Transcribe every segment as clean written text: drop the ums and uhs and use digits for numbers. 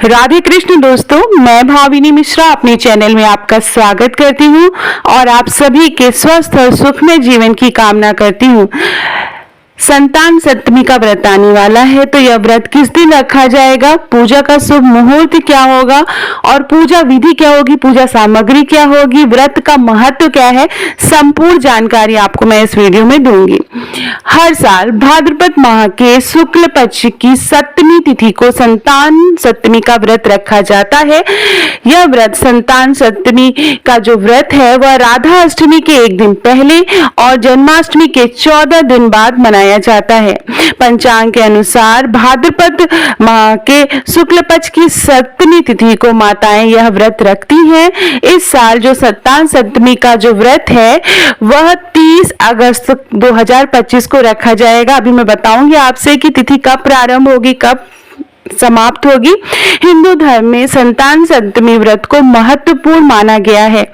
राधे कृष्ण दोस्तों, मैं भाविनी मिश्रा अपने चैनल में आपका स्वागत करती हूँ और आप सभी के स्वस्थ और सुखमय जीवन की कामना करती हूँ। संतान सप्तमी का व्रत आने वाला है, तो यह व्रत किस दिन रखा जाएगा, पूजा का शुभ मुहूर्त क्या होगा और पूजा विधि क्या होगी, पूजा सामग्री क्या होगी, व्रत का महत्व क्या है, संपूर्ण जानकारी आपको मैं इस वीडियो में दूंगी। हर साल भाद्रपद माह के शुक्ल पक्ष की सप्तमी तिथि को संतान सप्तमी का व्रत रखा जाता है। यह व्रत संतान सप्तमी का जो व्रत है वह राधा अष्टमी के एक दिन पहले और जन्माष्टमी के 14 दिन बाद मनाया जाता है। पंचांग के अनुसार भाद्रपद माह के शुक्ल पक्ष की सप्तमी तिथि को माताएं यह व्रत रखती हैं। इस साल जो संतान सप्तमी का जो व्रत है वह 30 अगस्त 2025 को रखा जाएगा। अभी मैं बताऊंगी आपसे कि तिथि कब प्रारंभ होगी, कब समाप्त होगी। हिंदू धर्म में संतान सप्तमी व्रत को महत्वपूर्ण माना गया है।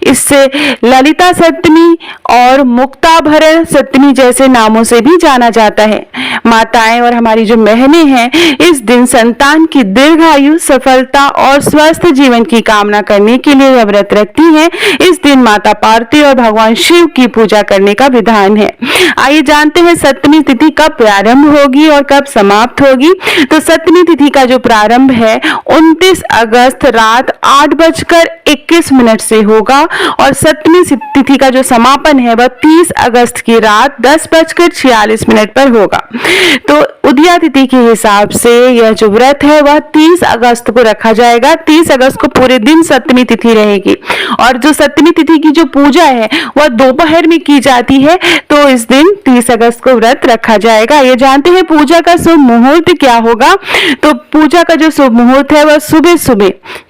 इससे ललिता सप्तमी और मुक्ताभरण सप्तमी जैसे नामों से भी जाना जाता है। माताएं और हमारी जो बहनें हैं इस दिन संतान की दीर्घायु, सफलता और स्वस्थ जीवन की कामना करने के लिए यह व्रत रखती हैं। इस दिन माता पार्वती और भगवान शिव की पूजा करने का विधान है। आइए जानते हैं सप्तमी तिथि कब प्रारंभ होगी और कब समाप्त होगी। तो सप्तमी तिथि का जो प्रारंभ है 29 अगस्त रात 8:21 से होगा और सप्तमी तिथि का जो समापन है वह 30 अगस्त की रात 10:46 पर होगा। तो उदया तिथि के हिसाब से यह जो व्रत है वह 30 अगस्त को रखा जाएगा। 30 अगस्त को पूरे दिन सप्तमी तिथि रहेगी और जो सप्तमी तिथि की जो पूजा है वह दोपहर में की जाती है, तो इस दिन 30 अगस्त को व्रत रखा जाएगा। ये जानते हैं पूजा का शुभ मुहूर्त क्या होगा। तो पूजा का जो शुभ मुहूर्त है वह सुबह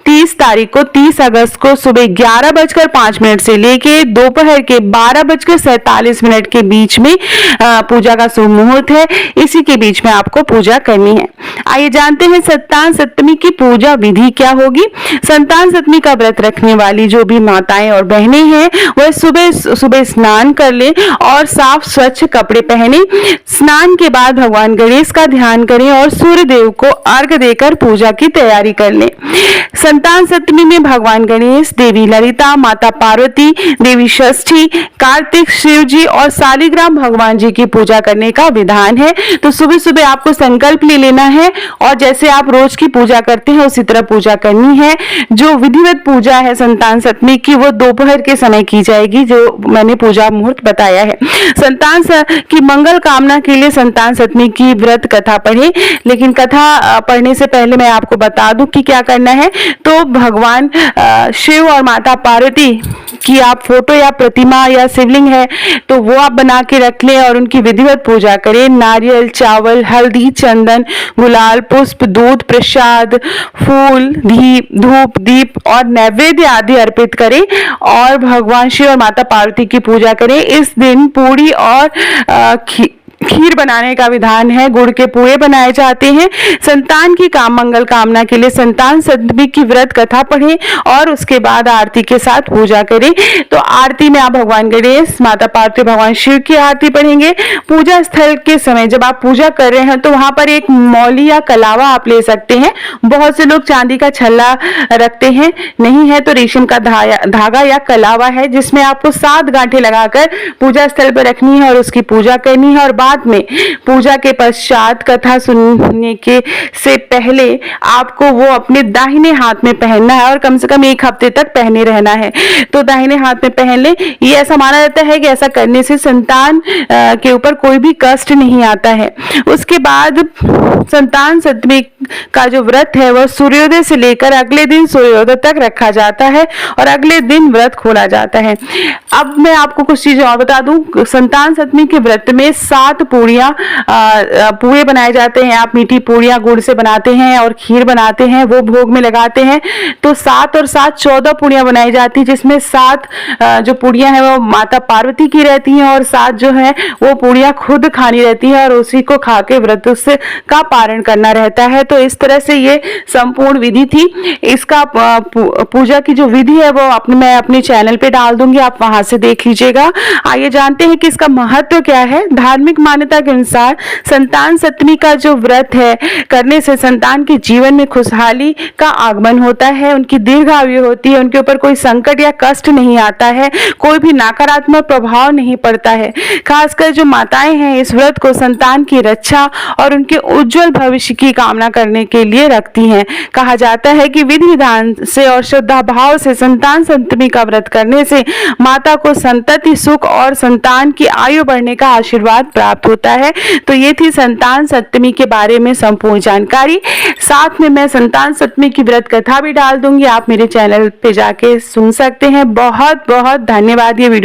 30 तारीख को 30 अगस्त को सुबह 11:05 से लेके दोपहर के 12:47 के बीच में पूजा का शुभ मुहूर्त है। इसी के बीच में आपको पूजा करनी है। आइए जानते हैं संतान सप्तमी की पूजा विधि क्या होगी। संतान सप्तमी का व्रत रखने वाली जो भी माताएं और बहनें हैं वह सुबह स्नान कर ले और साफ स्वच्छ कपड़े पहने। स्नान के बाद भगवान गणेश का ध्यान करें और सूर्य देव को अर्घ देकर पूजा की तैयारी कर लें। संतान सप्तमी में भगवान गणेश, देवी ललिता, माता पार्वती, देवी षष्ठी, कार्तिक, शिव जी और शालिग्राम भगवान जी की पूजा करने का विधान है। तो सुबह सुबह आपको संकल्प ले लेना है और जैसे आप रोज की पूजा करते हैं उसी तरह पूजा करनी है। जो विधिवत पूजा है संतान सप्तमी की वो दोपहर के समय की जाएगी, जो मैंने पूजा मुहूर्त बताया है। संतान की मंगल कामना के लिए संतान सप्तमी की व्रत कथा पढ़े, लेकिन कथा पढ़ने से पहले मैं आपको बता दूं कि क्या करना है। तो भगवान शिव और माता पार्वती की आप फोटो या प्रतिमा या शिवलिंग है तो वो आप बना के रख लें और उनकी विधिवत पूजा करें। नारियल, चावल, हल्दी, चंदन, गुलाल, पुष्प, दूध, प्रसाद, फूल, धूप, दीप और नैवेद्य आदि अर्पित करें और भगवान शिव और माता पार्वती की पूजा करें। इस दिन पूरी और खीर बनाने का विधान है। गुड़ के पूरे बनाए जाते हैं। संतान की मंगल कामना के लिए संतान सप्तमी की व्रत कथा पढ़ें और उसके बाद आरती के साथ पूजा करें। तो आरती में आप भगवान गणेश, माता पार्वती, भगवान शिव की आरती पढ़ेंगे। पूजा स्थल के समय जब आप पूजा कर रहे हैं तो वहां पर एक मौली या कलावा आप ले सकते हैं। बहुत से लोग चांदी का छल्ला रखते हैं, नहीं है तो रेशम का धागा या कलावा है जिसमें आपको 7 गांठें लगाकर पूजा स्थल पर रखनी है और उसकी पूजा करनी है। और बाद में पूजा के पश्चात कथा सुनने के से पहले आपको वो अपने दाहिने हाथ में पहनना है और कम से कम 1 हफ्ते तक पहने रहना है। तो दाहिने हाथ में पहन ले। ये ऐसा माना जाता है कि ऐसा करने से संतान के ऊपर कोई भी कष्ट नहीं आता है। उसके बाद संतान सप्तमी का जो व्रत है वह सूर्योदय से लेकर अगले दिन सूर्योदय तक रखा जाता है और अगले दिन व्रत खोला जाता है। अब मैं आपको कुछ चीजें और बता दूं। संतान सप्तमी के व्रत में 7 पूरे बनाए जाते हैं। आप मीठी पूड़ियां गुड़ से बनाते हैं और खीर बनाते हैं, वो भोग में लगाते हैं। तो 7 और 7 14 पूड़ियां बनाई जाती है, जिसमें 7 जो पूड़ियां हैं वो माता पार्वती की रहती हैं और 7 जो है वो पूड़ियां खुद खानी रहती है और उसी को खा के व्रत से का पारण करना रहता है। तो इस तरह से ये संपूर्ण विधि थी। इसका पूजा की जो विधि है वो मैं अपने चैनल पे डाल दूंगी, आप वहां से देख लीजिएगा। आइए जानते हैं कि इसका महत्व क्या है। धार्मिक मान्यता के अनुसार संतान सप्तमी का जो व्रत है करने से संतान के जीवन में खुशहाली का आगमन होता है, उनकी दीर्घायु होती है, उनके ऊपर कोई संकट या कष्ट नहीं आता है, कोई भी नकारात्मक प्रभाव नहीं पड़ता है। खासकर जो माताएं हैं इस व्रत को संतान की रक्षा और उनके उज्जवल भविष्य की कामना करने के लिए रखती हैं। कहा जाता है कि विधि विधान से और श्रद्धा भाव से संतान सप्तमी का व्रत करने से माता को संतति सुख और संतान की आयु बढ़ने का आशीर्वाद प्राप्त होता है। तो ये थी संतान सप्तमी के बारे में संपूर्ण जानकारी। साथ में मैं संतान सप्तमी की व्रत कथा भी डाल दूंगी, आप मेरे चैनल पे जाके सुन सकते हैं। बहुत बहुत धन्यवाद ये वीडियो